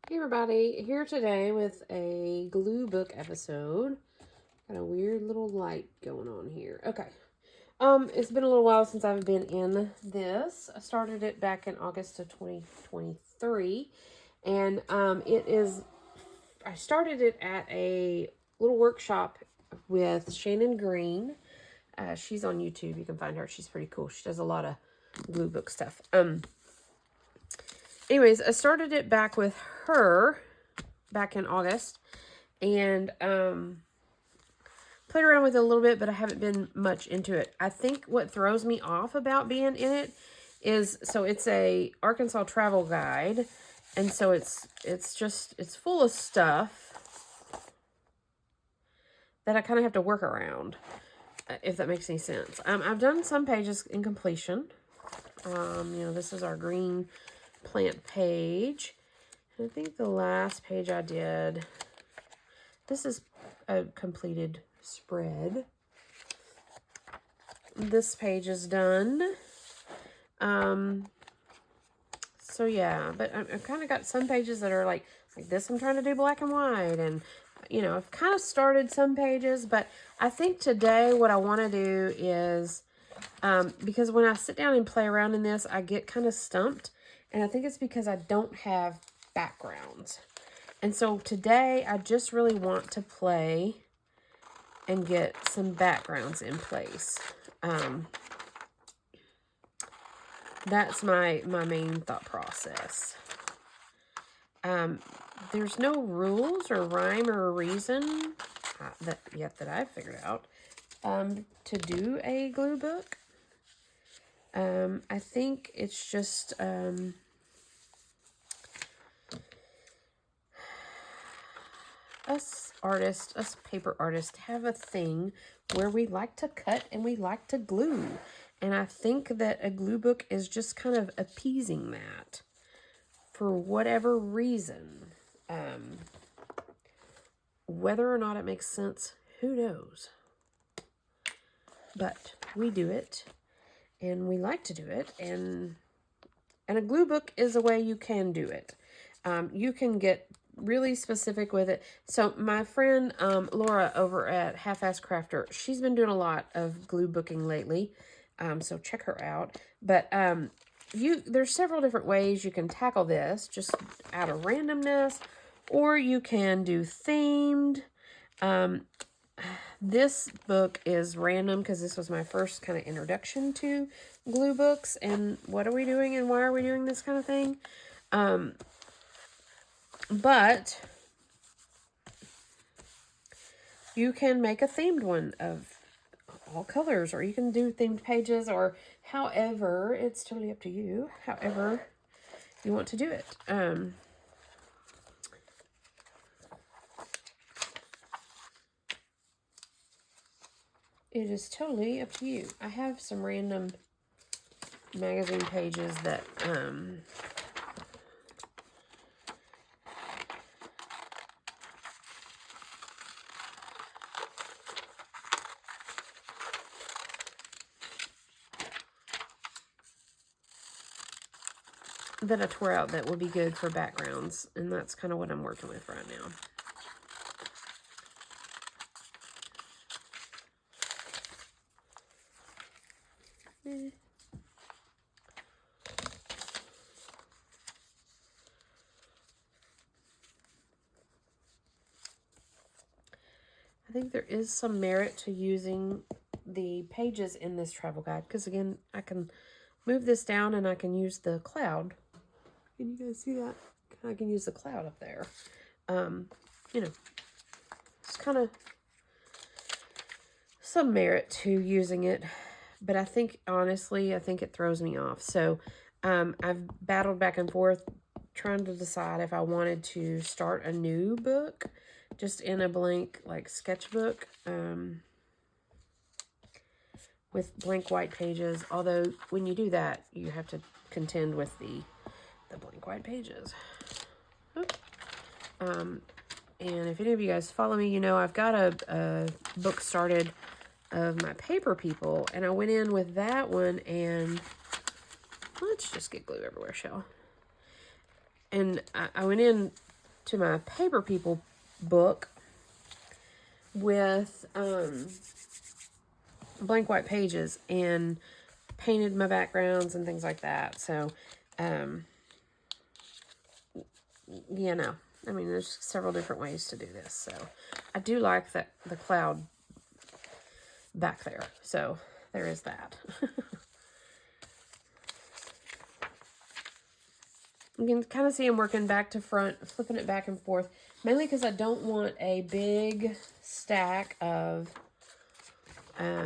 Hey everybody, here today with a glue book episode. Got a weird little light going on here. Okay. It's been a little while since I've been in this. I started it back in August of 2023. And I started it at a little workshop with Shannon Green. She's on YouTube. You can find her. She's pretty cool. She does a lot of glue book stuff. Anyways, I started it back with her back in August and played around with it a little bit, but I haven't been much into it. I think what throws me off about being in it is, so it's a Arkansas travel guide, and so it's full of stuff that I kind of have to work around, if that makes any sense. I've done some pages in completion. This is our green plant page. I think the last page I did, this is a completed spread. This page is done. So yeah, but I've kind of got some pages that are like this. I'm trying to do black and white, and I've kind of started some pages, but I think today what I want to do is, because when I sit down and play around in this, I get kind of stumped, and I think it's because I don't have backgrounds. And so today I just really want to play and get some backgrounds in place. That's my main thought process. There's no rules or rhyme or reason that I've figured out to do a glue book. I think it's just us paper artists have a thing where we like to cut and we like to glue. And I think that a glue book is just kind of appeasing that for whatever reason. Whether or not it makes sense, who knows? But we do it, and we like to do it, and a glue book is a way you can do it. You can get really specific with it. So my friend Laura over at Half-Ass Crafter, she's been doing a lot of glue booking lately. So check her out. But there's several different ways you can tackle this, just out of randomness, or you can do themed. This book is random because this was my first kind of introduction to glue books and what are we doing and why are we doing this kind of thing. But you can make a themed one of all colors, or you can do themed pages, or however, it's totally up to you, however you want to do it. It is totally up to you. I have some random magazine pages that that I tore out that would be good for backgrounds, and that's kind of what I'm working with right now. I think there is some merit to using the pages in this travel guide, because again, I can move this down and I can use the cloud. Can you guys see that? I can use the cloud up there. It's kind of some merit to using it, but I think, honestly, I think it throws me off. So I've battled back and forth trying to decide if I wanted to start a new book just in a blank sketchbook with blank white pages, although when you do that you have to contend with the blank white pages. And if any of you guys follow me, I've got a book started of my paper people, and I went in with that one, and let's just get glue everywhere, shall. And I went in to my Paper People book with blank white pages and painted my backgrounds and things like that. So, you know, I mean, there's several different ways to do this. So, I do like the cloud back there. So, there is that. You can kind of see I'm working back to front, flipping it back and forth, mainly because I don't want a big stack of, I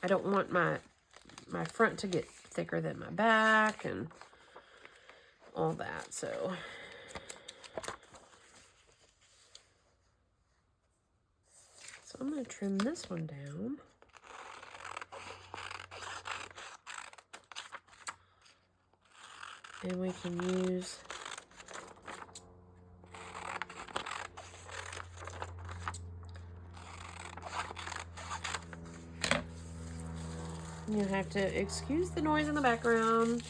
don't want my front to get thicker than my back and all that, so. So I'm going to trim this one down. And we can use you have to excuse the noise in the background.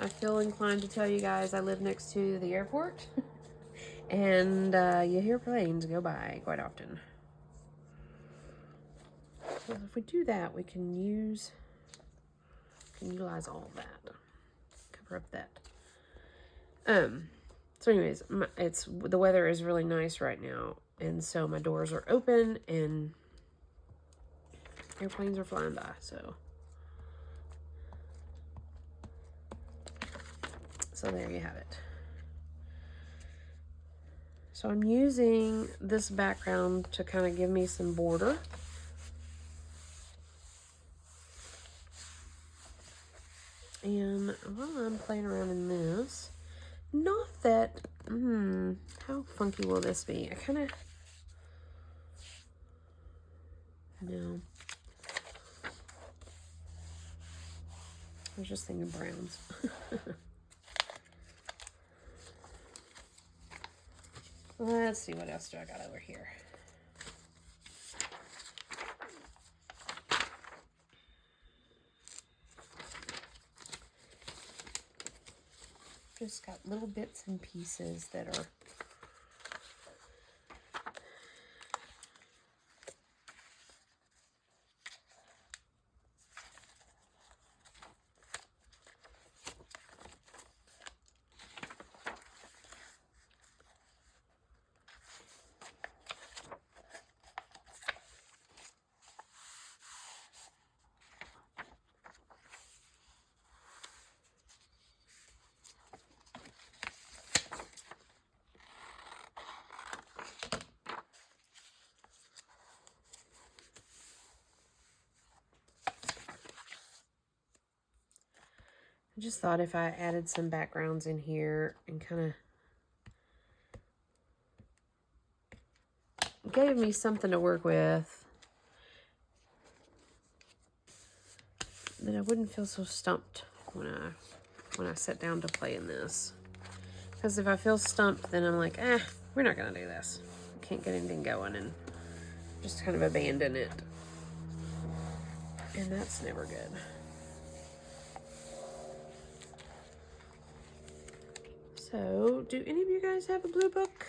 I feel inclined to tell you guys I live next to the airport. And you hear planes go by quite often. So if we do that, we can utilize all of that. Cover up that. So anyways, the weather is really nice right now, and so my doors are open and airplanes are flying by, so there you have it. So I'm using this background to kind of give me some border. And while I'm playing around in this, not that, how funky will this be? I kind of, no. I was just thinking browns. Let's see, what else do I got over here? Just got little bits and pieces that are I just thought if I added some backgrounds in here and kind of gave me something to work with, then I wouldn't feel so stumped when I sit down to play in this. Because if I feel stumped, then I'm like, we're not going to do this. I can't get anything going, and just kind of abandon it. And that's never good. So, do any of you guys have a glue book?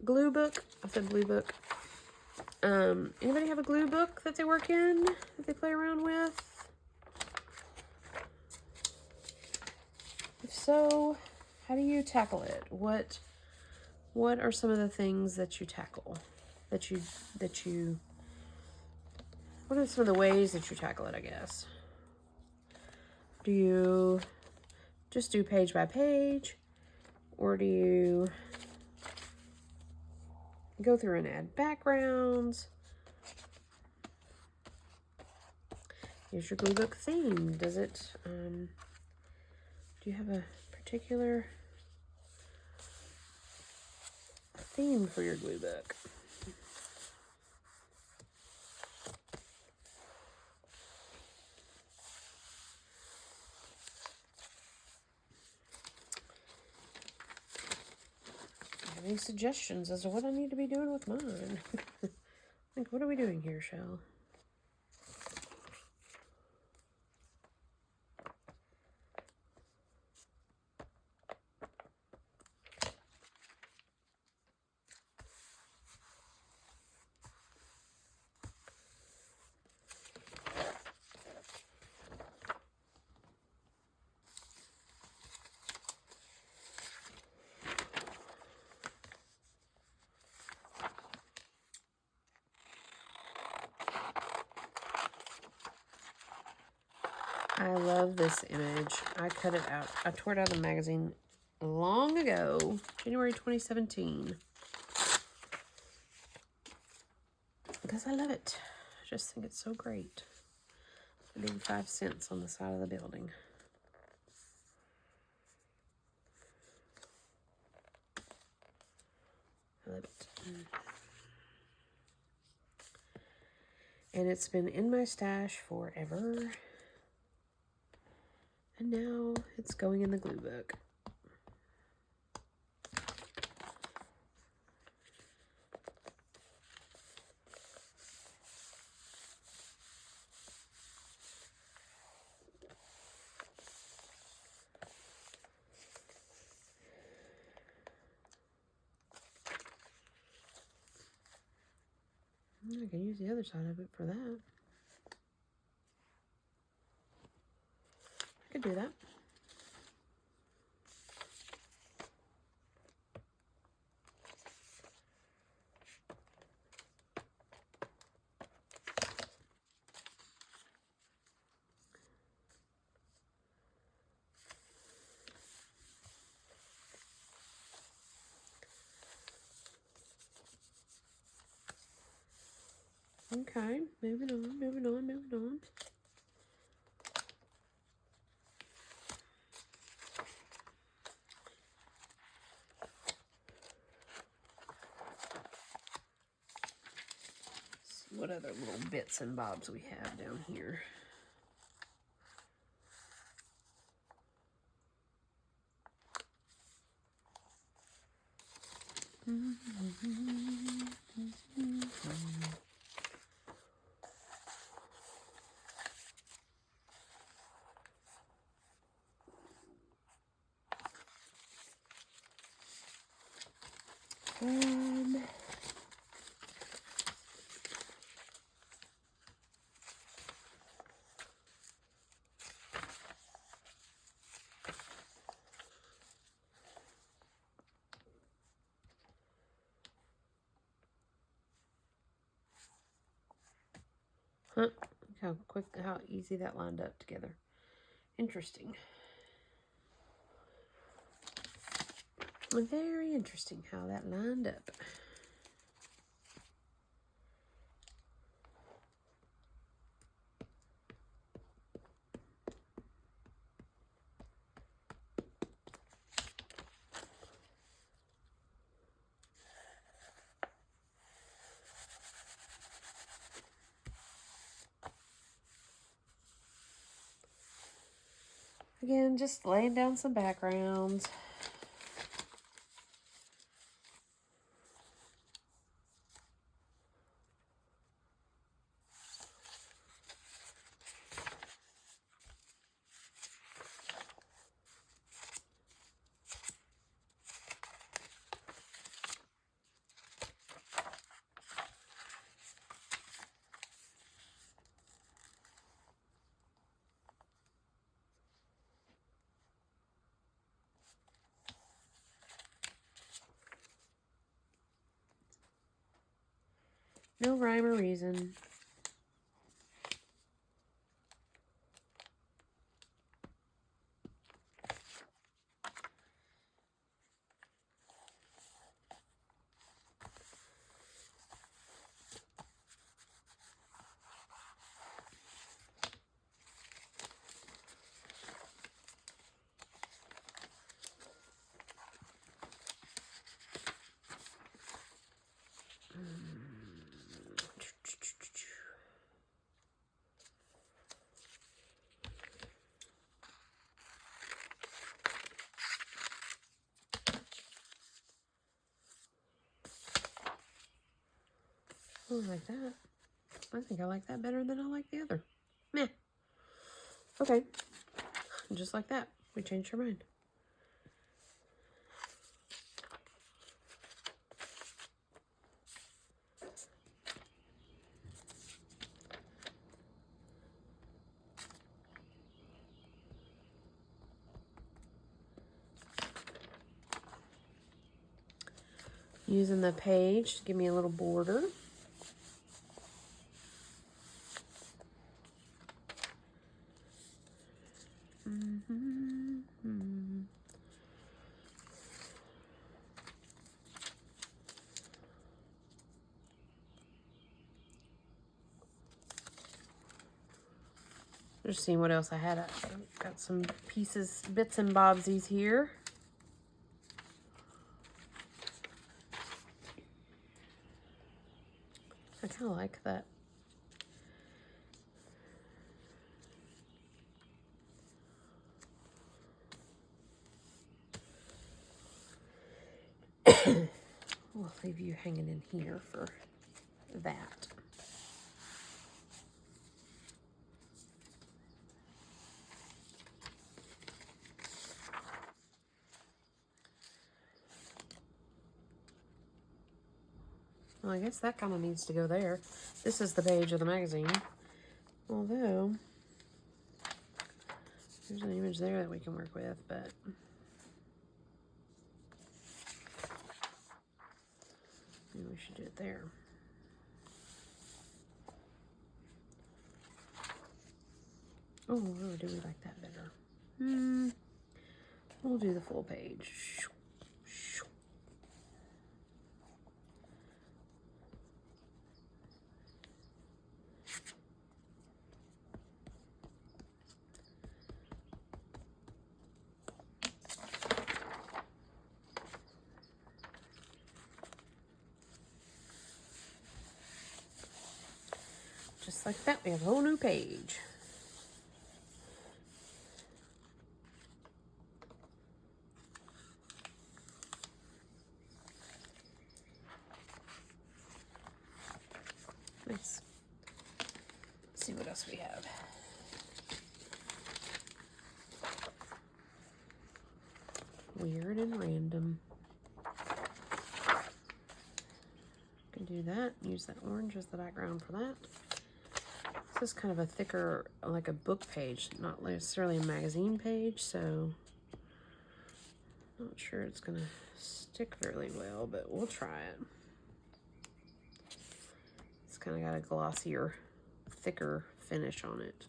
Glue book? I said blue book. Anybody have a glue book that they work in, that they play around with? If so, how do you tackle it? What are some of the things that you tackle? What are some of the ways that you tackle it, I guess? Do you just do page by page? Or do you go through and add backgrounds? Here's your glue book theme. Does it, do you have a particular theme for your glue book? Any suggestions as to what I need to be doing with mine? Like, what are we doing here, Shell? love this image. I cut it out. I tore it out of the magazine long ago, January 2017. Because I love it. I just think it's so great. The big 5 cents on the side of the building. I love it. And it's been in my stash forever. And now it's going in the glue book. I can use the other side of it for that. I could do that. Okay, moving on, moving on, moving on. Let's see what other little bits and bobs we have down here. Huh? Look how easy that lined up together. Interesting. Very interesting how that lined up. Again, just laying down some backgrounds. No rhyme or reason. Oh, I like that. I think I like that better than I like the other. Meh. Okay. Just like that. We changed our mind. Using the page to give me a little border. Just seeing what else I had. I've got some pieces, bits and bobsies here. I kind of like that. We'll leave you hanging in here for that. Well, I guess that kind of needs to go there. This is the page of the magazine. Although, there's an image there that we can work with, but maybe we should do it there. Oh, really, do we like that better? We'll do the full page. Just like that, we have a whole new page. Nice. Let's see what else we have. Weird and random. Can do that. Use that orange as the background for that. This is kind of a thicker, like a book page, not necessarily a magazine page, so not sure it's gonna stick really well, but we'll try it. It's kind of got a glossier, thicker finish on it.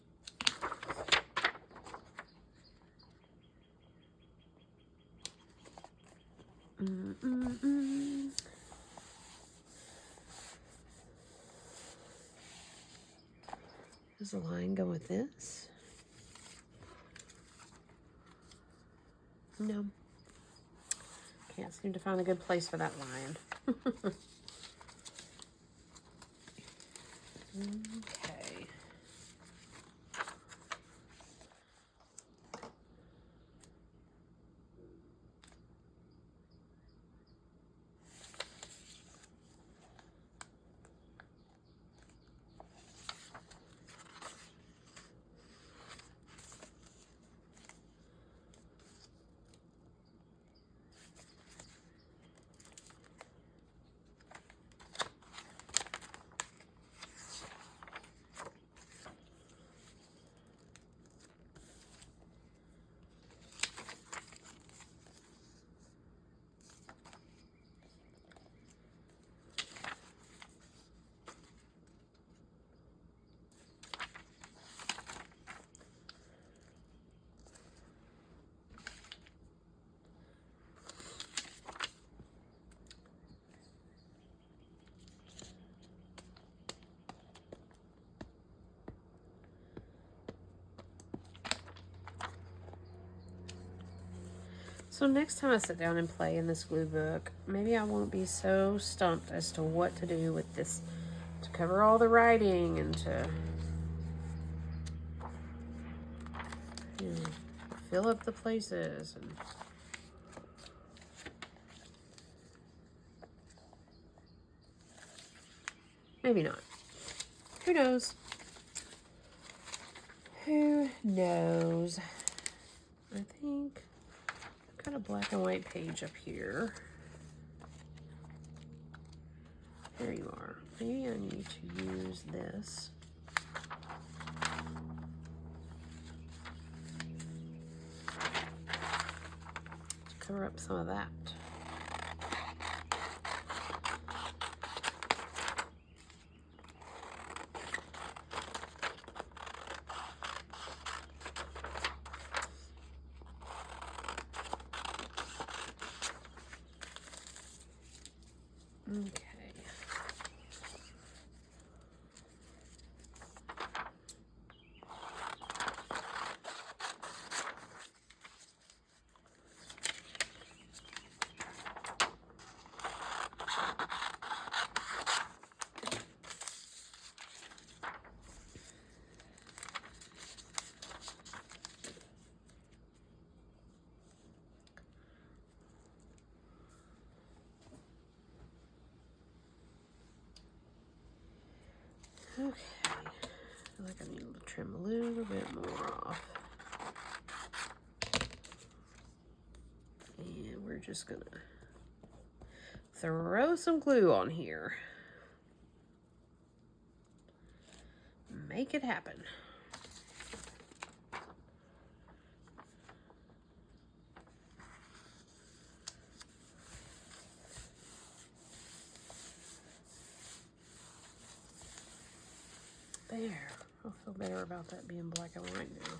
Does the line go with this? No. Can't seem to find a good place for that line. Okay. So next time I sit down and play in this glue book, maybe I won't be so stumped as to what to do with this, to cover all the writing and to fill up the places. And maybe not. Who knows? Who knows? I think I've got a black and white page up here. There you are. Maybe I need to use this. To cover up some of that. Okay. like I need to trim a little bit more off. And we're just gonna throw some glue on here. Make it happen. There. I'll feel better about that being black and white now.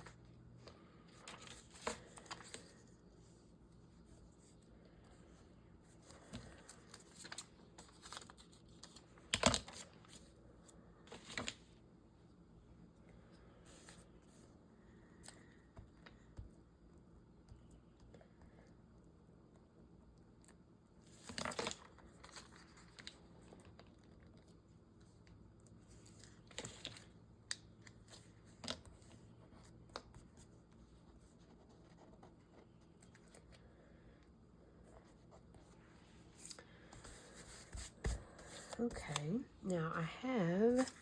Okay, now I have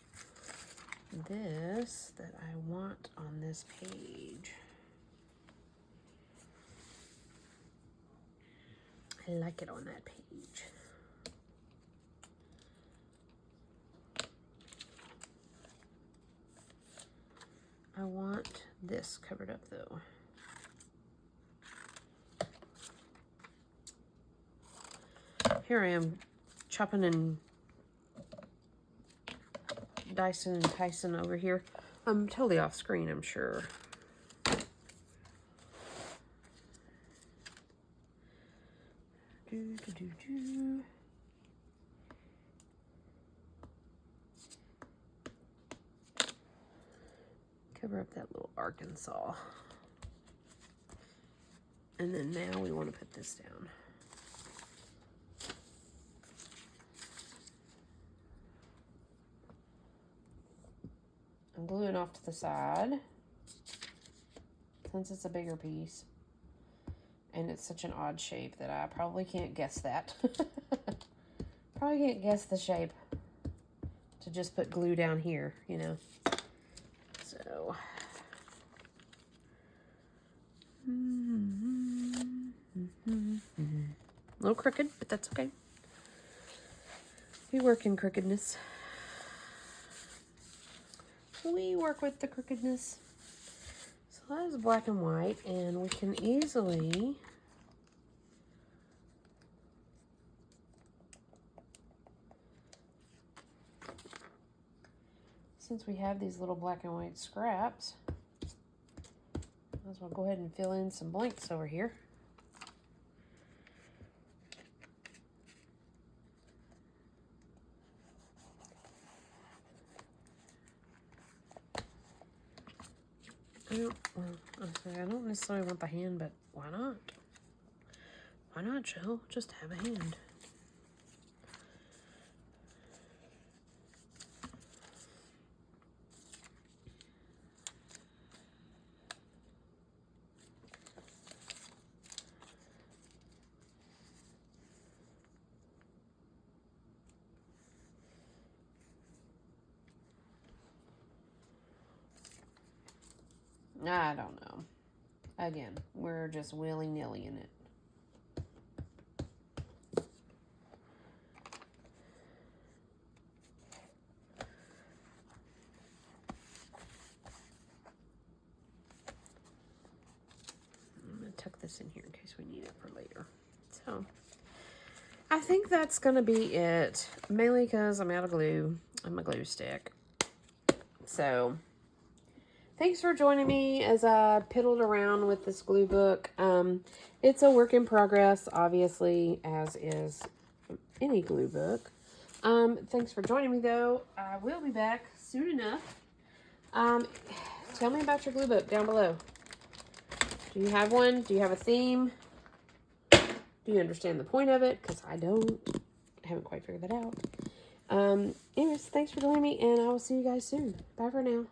this that I want on this page. I like it on that page. I want this covered up though. Here I am chopping and Dyson and Tyson over here. I'm totally off screen, I'm sure. Cover up that little Arkansas. And then now we want to put this down. I'm gluing off to the side since it's a bigger piece. And it's such an odd shape that I probably can't guess that. Probably can't guess the shape to just put glue down here, you know. So. A little crooked, but that's okay. We work in crookedness. We work with the crookedness. So that is black and white, and we can easily since we have these little black and white scraps, might as well go ahead and fill in some blanks over here. I don't necessarily want the hand, but why not? Why not, Jill? Just have a hand. I don't know. Again, we're just willy-nilly in it. I'm going to tuck this in here in case we need it for later. So, I think that's going to be it. Mainly because I'm out of glue. I'm a glue stick. So, thanks for joining me as I piddled around with this glue book. It's a work in progress, obviously, as is any glue book. Thanks for joining me, though. I will be back soon enough. Tell me about your glue book down below. Do you have one? Do you have a theme? Do you understand the point of it? Because I don't. I haven't quite figured that out. Anyways, thanks for joining me, and I will see you guys soon. Bye for now.